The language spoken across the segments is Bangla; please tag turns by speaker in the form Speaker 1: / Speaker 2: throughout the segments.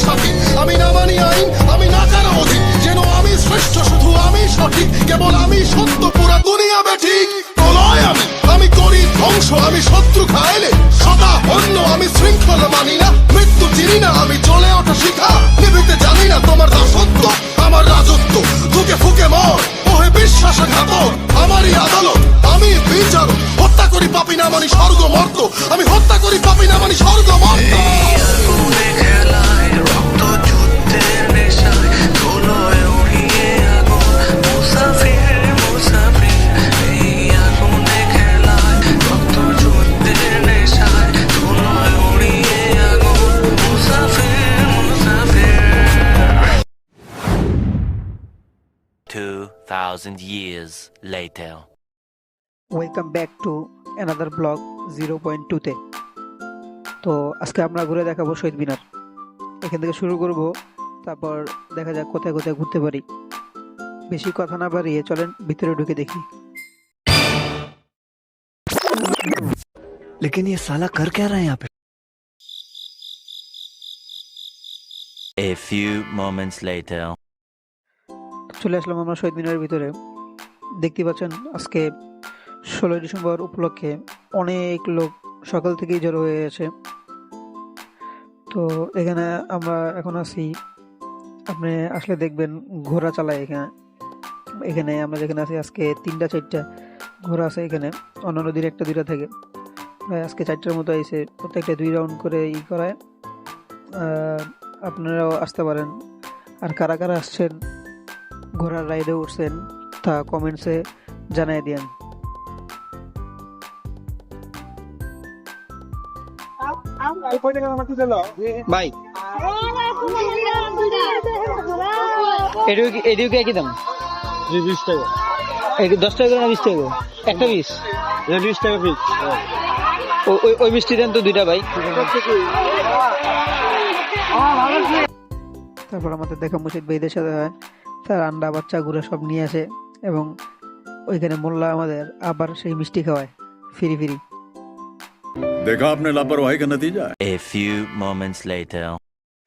Speaker 1: সাথী। আমি না মানি আইন, আমি না কারো অধীন, যেন আমি শ্রেষ্ঠ, শুধু আমি সঠিক, কেবল আমি সত্য, পুরা দুনিয়া বেঠিক। প্রলয় আমি করি ধ্বংস, আমি শত্রু খাইলে সদা অন্য, আমি শৃঙ্খলা মানি না, মৃত্যু চিনি না, আমি জ্বলে ওঠা শিখা, নিভিতে জানি না তোমার দাসত্ব, আমার রাজত্ব, ফুকে ফুকে মর, ওহে বিশ্বাসঘাতক, আমারই আদালত, আমি বিচার, হত্যা করি পাপি না মানি স্বর্গ মর্ত, আমি হত্যা করি পাপি না মানি স্বর্গ মর্ত।
Speaker 2: Years later.
Speaker 3: Welcome back to another blog 0.2-তে। তো আজকে আমরা ঘুরে দেখাবো শহীদ মিনার। এখান থেকে শুরু করব, তারপর দেখা যাক কোথায় কোথায় ঘুরতে পারি। বেশি কথা না বাড়িয়ে চলেন ভিতরে ঢুকে দেখি।
Speaker 4: लेकिन ये साला कर क्या रहा है यहाँ पे?
Speaker 2: A few moments later.
Speaker 3: চলে আসলাম আমরা শহীদ মিনারের ভিতরে। দেখতে পাচ্ছেন আজকে 16 ডিসেম্বর উপলক্ষে অনেক লোক সকাল থেকেই জড়ো হয়ে আছে। তো এখানে আমরা এখন আছি, আপনি আসলে দেখবেন ঘোড়া চালায় এখানে আমরা যেখানে আছি আজকে 3-4টা ঘোড়া আছে এখানে, অন্যান্য দিন 1-2টা থাকে। আজকে 4টার মতো আইছে, প্রত্যেকটা 2 রাউন্ড করে করায়। আপনারাও আসতে পারেন। আর কারা কারা আসছেন, ঘোড়ার রাইডে উঠছেন, তা কমেন্টসে জানাই দিন। ভাই এদিকে একই দাম,
Speaker 5: 20 টাকা।
Speaker 3: 10 টাকা করে না 20 টাকা? একটা 20?
Speaker 5: 20 টাকা পিস।
Speaker 3: ওই মিষ্টি দেন তো 2টা ভাই। তারপর আমাদের দেখা মুর্শিদ ভাইদের সাথে হয়, তার আন্ডা বাচ্চা গুঁড়া সব নিয়ে আসে এবং ওইখানে মোল্লা আমাদের আবার সেই মিষ্টি খাওয়ায় ফিরি ফিরি।
Speaker 6: देखा आपने लापरवाही का नतीजा।
Speaker 2: A few moments later.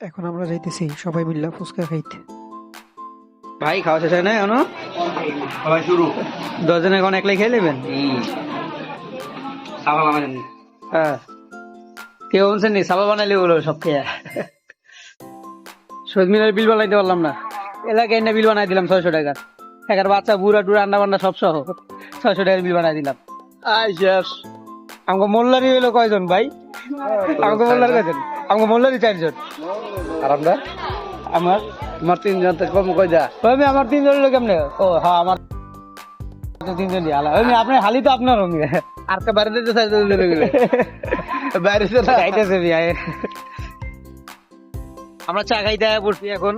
Speaker 3: এখন আমরা যাইতেছি সবাই মিল্লা ফুচকা খাইতে। ভাই খাওয়া শেষ হয় না এখনো?
Speaker 5: সবাই শুরু।
Speaker 3: 10 জন এখন একলাই খেয়ে নেবেন?
Speaker 5: সাবা বানাবেন?
Speaker 3: হ্যাঁ, কেউ বলছেন নি সাবা বানাইলে বলো সব খেয়ে। শহীদ মিনারের বিল বানাইতে পারলাম না, এলাকায় না বিল বানাই দিলাম 600 টাকা। একার বাচ্চা বুড়া টুড়া আন্ডা বান্ডা সব সহ 600 টাকার বিল বানাই দিলাম। আমাকে মোল্লারই হইলো কয়জন ভাই? আমাকে মোল্লার কয়জন? আমাকে মোল্লারই 4 জন। আর আমরা আমার 3 জন তো কম কই যা। আমি আমার 3 জন হলো কেমনে? ও হ্যাঁ, আমার 3 জন আলা। আমি আপনি হালি তো আপনার রঙে আর কা বাইরে দিতে চাই দিলে গেলে বাইরে তো খাইতেছে ভাই। আমরা চা খাইতে পড়ছি এখন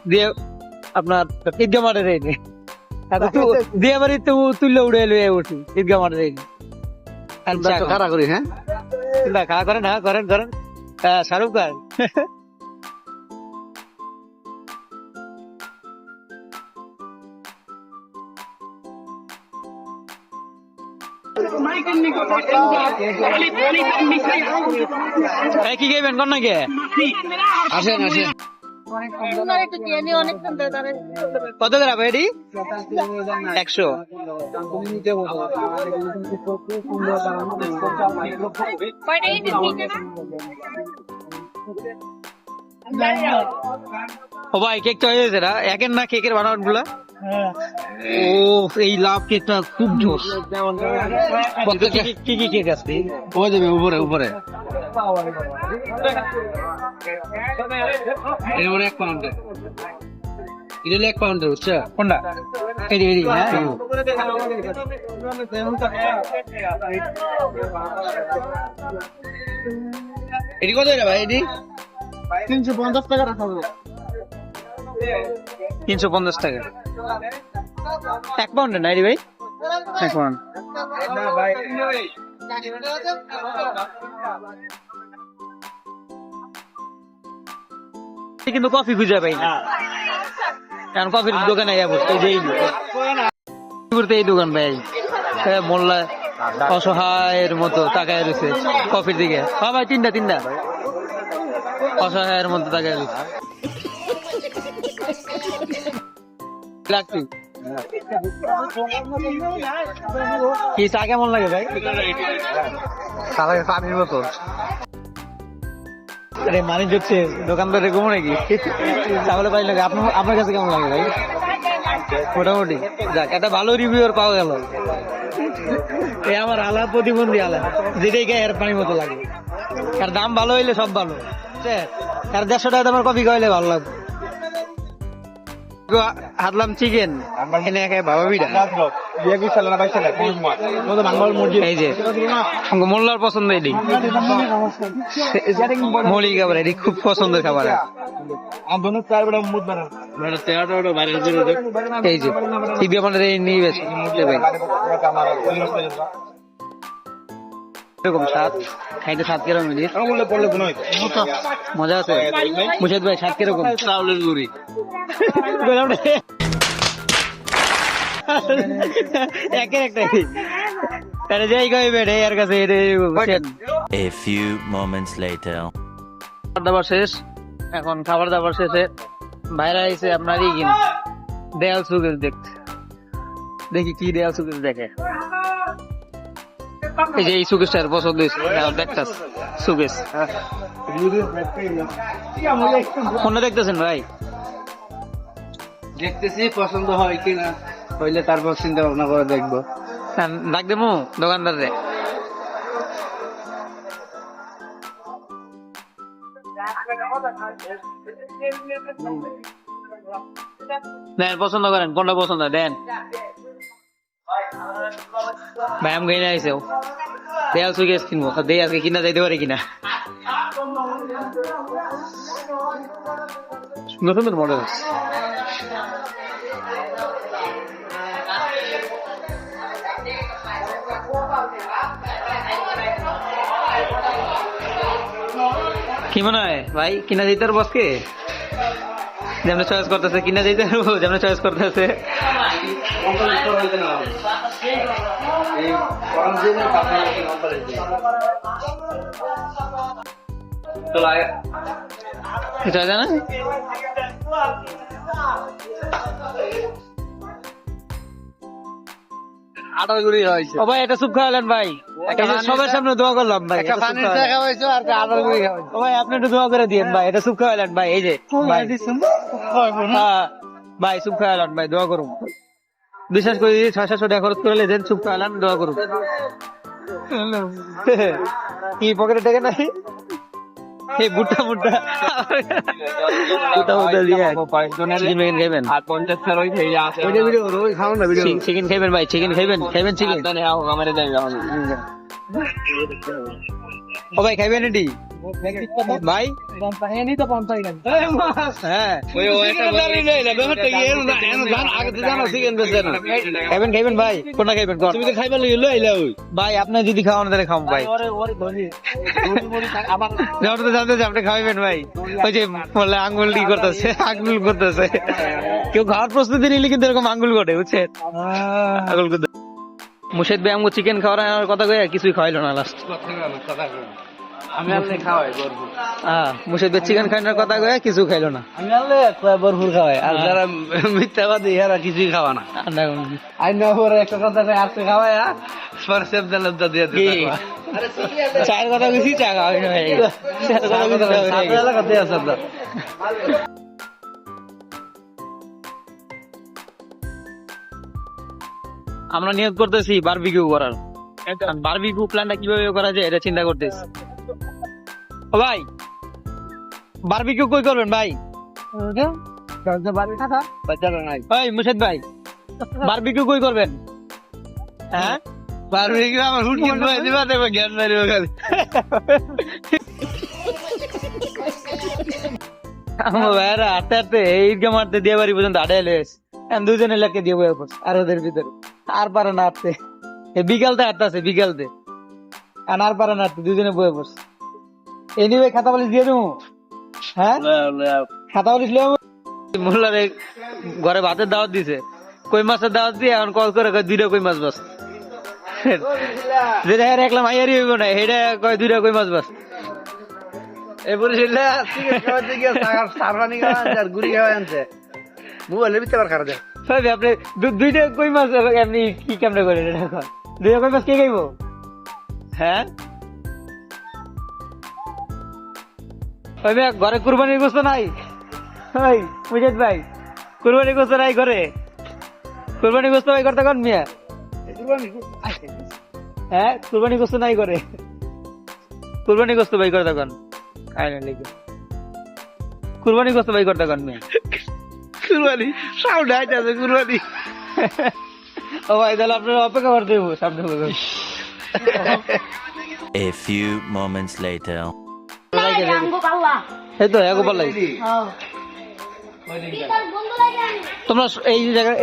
Speaker 3: দিয়ে আপনার ঈদগাহ মাঠে যাইনি, দিয়ে বাড়ি তো তুললে উড়ে লয়ে উঠি ঈদগাহ মাঠে যাইনি।
Speaker 5: খাড়া করি। হ্যাঁ,
Speaker 3: না খাওয়া করেন, হ্যাঁ করেন করেন। শাহরুখ খান কি গাইবেন কোন নাকি?
Speaker 5: আসেন আসেন।
Speaker 3: কত দেরা ভাই? 100। ও ভাই কেক তো হয়ে গেছে না? একের না কেকের বানান গুলা? ও এই লাভ কেকটা খুব জোস। কি কি কেক আছে?
Speaker 5: ওই দেবে উপরে উপরে। এর উপরে 1 পাউন্ড। এটা 1 পাউন্ড হচ্ছে
Speaker 3: কোনটা? এডি এডি। হ্যাঁ,
Speaker 5: এটি কত রে ভাই? এটি
Speaker 3: 350 টাকা রাখা হবে। 350 টাকা 1 পাউন্ডে নাই রে ভাই? 1 পাউন্ড না ভাই। কিন্তু কফি খুঁজে পাই না, কারণ কফির দোকানে এই দোকান ভাই মোল্লা অসহায়ের মতো তাকায় রয়েছে কফির দিকে। হ্যাঁ ভাই, 3টা অসহায়ের মধ্যে তাকে লাগছি। কি চা কেমন লাগে ভাই? পানির মতো। আরে মানি ঢুকছে দোকানদারে ঘুমো নাকি? চাवলে পানি লাগে। আপনার কাছে কেমন লাগে ভাই? মোটামুটি যাক, একটা ভালো রিভিউর পাওয়া গেল। এই আমার আলা প্রতিবন্ধী আলা, যেটাই গায়ে পানির মতো লাগে। আর দাম ভালো হইলে সব ভালো। আর 150 টাকা দামের কফি খাইলে ভালো লাগবে। হাতলাম চিকেন এনে একে বাবা বিড়া এই যে আমাকে মোল্লার পছন্দ, এটি মৌলিক খাবার, এটি খুব পছন্দের খাবার। এই যে টিভি আমাদের নিয়ে গেছে এরকম স্বাদ, খাইতে স্বাদ কিরকম মজা আছে? মুর্শিদ ভাই স্বাদ কিরকম? চাউলের গুড়ি একের একটা যাই কইবে এর কাছে।
Speaker 2: A few moments later.
Speaker 3: খাবার দাবার শেষ, এখন খাবার দাবার শেষে বাইরে আইসে আপনার দেয়াল সুকেশ দেখতে। দেখি কি দেয়াল সুকেশ দেখে। এই যে এই সুকেশটার পছন্দ হয়েছে, দেখতাস সুকেশ কোনটা দেখতেছেন ভাই?
Speaker 5: দেখতেছি পছন্দ হয় কিনা, হইলে তারপর চিন্তা ভাবনা করে দেখবো।
Speaker 3: ডাক দেবো দোকানদারে। দেন পছন্দ করেন, কোনটা পছন্দ দেন ভাই। আমি কিনে আইসে দেয়াল সুকেশ কিনবো, দেই আজকে কিনা যাইতে পারে কিনা। নতুন নতুন মডেল কি মনে হয় ভাই? কিনা যেতে পারবো আজকে? যেমন চয়েস করতেছে কিনা যেতে পারবো, যেমন চয়েস করতেছে। এটা জানা
Speaker 5: আটাগুড়ি হয়েছে।
Speaker 3: ও ভাই এটা সুপ খাওয়ালেন ভাই, সবার সামনে দোয়া করলাম ভাই।
Speaker 5: পানির চা খাওয়াইছো আর আটাগুড়ি খাওয়াইছো।
Speaker 3: ও ভাই আপনি একটু দোয়া করে দিয়েন ভাই, এটা সুপ খাওয়ালেন ভাই। এই যে ভাই, হ্যাঁ ভাই সুপ খাওয়ালেন ভাই, দোয়া করুন। বিশ্বাস করি 600 টাকা খরচ করে লেছেন, সুপ খাওয়ালেন, দোয়া করুন। কি পকেটে টাকা নাই? এই বুট্টা বুট্টা দিয়ে চিকেন খাইবেন
Speaker 5: আর 50 টাকা ওই থেকে আছে।
Speaker 3: চিকেন খাইবেন ভাই, চিকেন খাইবেন চিকেন।
Speaker 5: আমার দেয়
Speaker 3: ও ভাই খাইবেন এটি ভাই? হ্যাঁ খাইবেন ভাই, কোনটা খাইবেন? তুমি তো খাইবার ভাই, আপনি যদি খাওয়ানো তাহলে খাও ভাই। জানতে আপনি খাওয়াবেন ভাই। ওই যে বললে আঙ্গুল করতেছে কেউ খাওয়ার প্রস্তুতি নিলে কিন্তু এরকম আঙ্গুল ঘটে, বুঝছেন? আঙ্গুল করতে মুর্শিদ ভাই আমগো চিকেন খাওয়ার কথা কয়ে কিছুই খাওয়াইলো না লাস্ট।
Speaker 5: আমি আনলে খাওয়াই ভরপুর।
Speaker 3: মুর্শিদ ভাই চিকেন খাওয়ানোর কথা কয়ে কিছু খাইলো না।
Speaker 5: আমি আনলে ভরপুর খাওয়াই, আর যারা মিথ্যাবাদী এরা কিছুই খাওয়া না। আইনা পরে একটা কথা আসতে খাওয়াই, পরে সেব দালেবদা দিয়ে দিই।
Speaker 3: চায়ের কথা বেশি চা খাওয়াই আমরা নিয়োগ করতেছি বারবিকিউ করার। বারবিকিউ প্ল্যানটা কিভাবে করা যায় এটা চিন্তা করতেছি। ও ভাই বারবিকিউ কই করবেন ভাই? ওই মুর্শিদ ভাই বারবিকিউ কই করবেন? হ্যাঁ
Speaker 5: বারবিকিউ আমার হুটকিন বয়ে দিবা, দেবে জ্ঞান মারিব খালি।
Speaker 3: আমার ভাইরা হাঁটতে হাঁটতে ঈদগা মারতে দিয়ে বাড়ি পর্যন্ত আড়াই লেস, দুজনে লেখকে দিয়ে বয়ে পড়ছে আর ওদের ভিতরে আর পারে না হাঁটতে। বিকালতে হাঁটতেছে, বিকালতে আর পারে না হাঁটতে, দুজনে বয়ে পড়ছে। এনিওয়ে খাতা বালিশ দিয়ে দেবো। হ্যাঁ খাতা বালিশ মোল্লারে ঘরে ভাতের দাওয়াত দিছে, কই মাছের দাওয়াত দিয়ে এখন কল করে 2টা কই মাছ বাস। যেটা রাখলাম আইয়ারি হইব না, সেটা কয় 2টা কই মাছ বাস।
Speaker 5: এই বরিশালে সিগারেট খাওয়াতে গিয়ে সারবানি খাওয়া আনছে আর গুড়ি খাওয়া আনছে মোবাইলের ভিতরে আবার খাওয়া যায়
Speaker 3: ভাই আপনি দুইটা কই মাছ এমনি কি কেমনে করে দেখো দুইটা কই মাছ কে খাইবো হ্যাঁ ভাই ঘরে কুরবানির গোশত নাই ভাই মুজাদ ভাই কুরবানির গোশত নাই ঘরে কুরবানির গোশত ভাই করতে কোন মিয়া হ্যাঁ কুরবানির গোশত নাই করে কুরবানির গোশত ভাই করতে কোন আয় না লিখো কুরবানির গোশত ভাই করতে কোন মিয়া
Speaker 5: কুরবানি সাউন্ড আইতাছে কুরবানি
Speaker 3: ও ভাই তাহলে আপনারা অপেক্ষা করতে দেবো সামনে বলবেন
Speaker 2: A few moments later.
Speaker 3: এই তো এক পাল্লাই তোমরা এই জায়গায়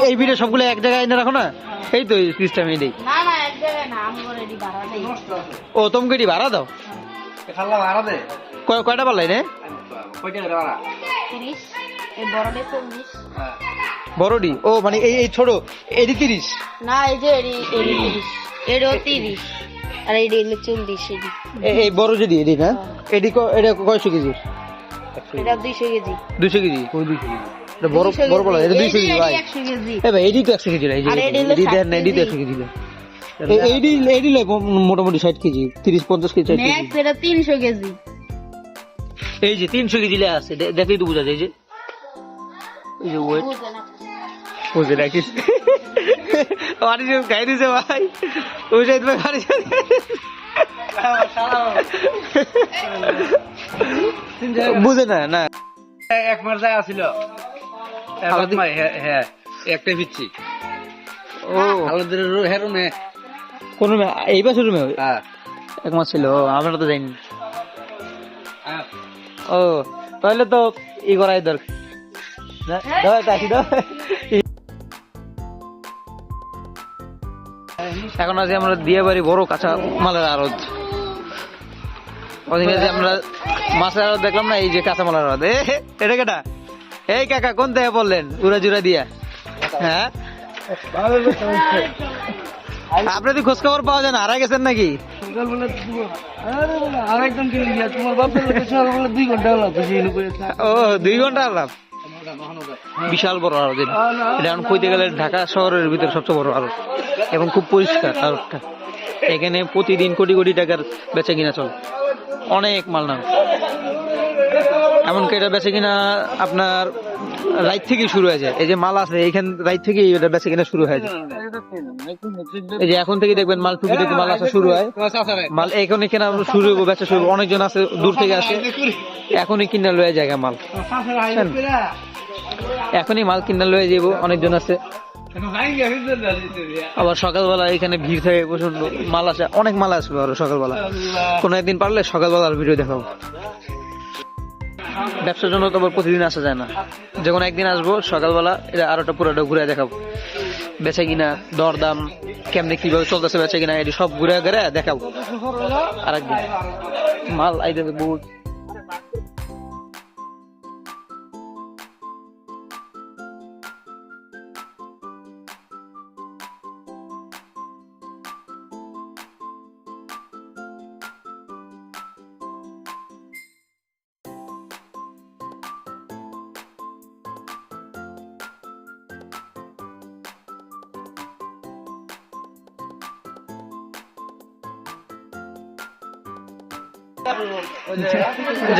Speaker 3: এই ভিডিও সবগুলো এক জায়গায় এনে রাখো না এই তো সিস্টেম এই
Speaker 7: না না এক জায়গায় না আমি করে এডি ভাড়া দেই
Speaker 3: ও তোমাকে এটি ভাড়া দাও
Speaker 5: খাল্লা ভাড়া দে
Speaker 3: কয়টা পাল্লাই নে
Speaker 5: কয়টা করে ভাড়া
Speaker 7: 30 এই বড়ডে 40
Speaker 3: বড়ডি ও মানে এই ছোট এডি 30
Speaker 7: না এই যে এডি 30 এডো 30 আর এডি হলো 40 এডি
Speaker 3: এই বড় যদি এডি না এডি এটা কয়শো কেজি
Speaker 7: এটা 200 কেজি
Speaker 3: 200 কেজি ওই 200 কেজি এটা বড় বড় পাল্লা এটা 200 কেজি ভাই
Speaker 7: 100 কেজি
Speaker 3: এ ভাই এডি তো 100 কেজি এই যে
Speaker 7: আর এডি হলো
Speaker 3: এডি
Speaker 7: 60
Speaker 3: দেন এডি তো 100 কেজি এডি লয় মোটামুটি 60 কেজি 30-50 কেজি 60 কেজি
Speaker 7: ম্যাক্স এটা 300 কেজি
Speaker 3: এই যে 300 কেজি লে আছে দেখলেই তো বোঝা যায় এই যে ওয়েট বুঝে রাখিস বাড়ি যে খাই দিছে ভাই ওই সাইড ভাই বাড়ি বুঝে না না
Speaker 5: এক মাস যায় আসিল হ্যাঁ একটা পিচ্ছি
Speaker 3: ও
Speaker 5: আলাদের হেরুনে
Speaker 3: কোন এই বছর রুমে
Speaker 5: হ্যাঁ
Speaker 3: এক মাস ছিল আমরা তো যাইনি ও তাহলে তো ই করাই দরকার দাও কাশি দাও এখন আজ আমরা দিয়ে বাড়ি বড় কাঁচা মালের আড়ত ওদিকে যে আমরা মাছের আড়ত দেখলাম না এই যে কাঁচা মালের আড়ত এটা কেটা এই কাকা কোন থেকে বললেন উড়া জুড়া দিয়া হ্যাঁ আপনাদের খোঁজ খবর পাওয়া যায় না হারা গেছেন নাকি
Speaker 5: আরেকজন কিনে গিয়া তোমার বাপের লোকে সকালবেলা 2 ঘন্টা হলো
Speaker 3: ও 2 ঘন্টা আলাপ বিশাল বড় আরো এটা এখন কইতে গেলে ঢাকা শহরের ভিতরে সবচেয়ে বড় আরো এবং খুব পরিষ্কার আরোটা এখানে প্রতিদিন কোটি কোটি টাকার বেচা কিনা চলে অনেক মাল নাম এমনকি এটা বেচা কিনা আপনার রাইত থেকে শুরু হয়ে যায় এই যে মাল আছে এইখান রাইত থেকে এটা বেচা কিনা শুরু হয়ে যায় এই যে এখন থেকে দেখবেন মাল টুকি টুকি মাল আসা শুরু হয় মাল এখনই কেনা শুরু হইব বেচা শুরু অনেকজন আছে দূর থেকে আসে এখনই কিনা লয়ে জায়গা মাল এখনই মাল কিনা লয়ে যাবো অনেকজন আছে আবার সকালবেলা এখানে ভিড় থাকে প্রচন্ড মাল আসে অনেক মাল আসবে আরো সকালবেলা কোন একদিন পারলে সকালবেলা ভিডিও দেখাবো ব্যবসার জন্য তো আবার প্রতিদিন আসা যায় না যখন একদিন আসবো সকালবেলা এটা আরোটা পুরোটা ঘুরে দেখাবো বেচা কিনা দরদাম কেমনে কিভাবে চলতেছে বেচা কিনা এটি সব ঘুরে ঘুরে দেখাবো আরেকদিন মাল আইতে বহুত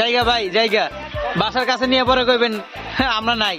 Speaker 3: জায়গা ভাই জায়গা বাসার কাছে নিয়ে পরে কইবেন আমরা নাই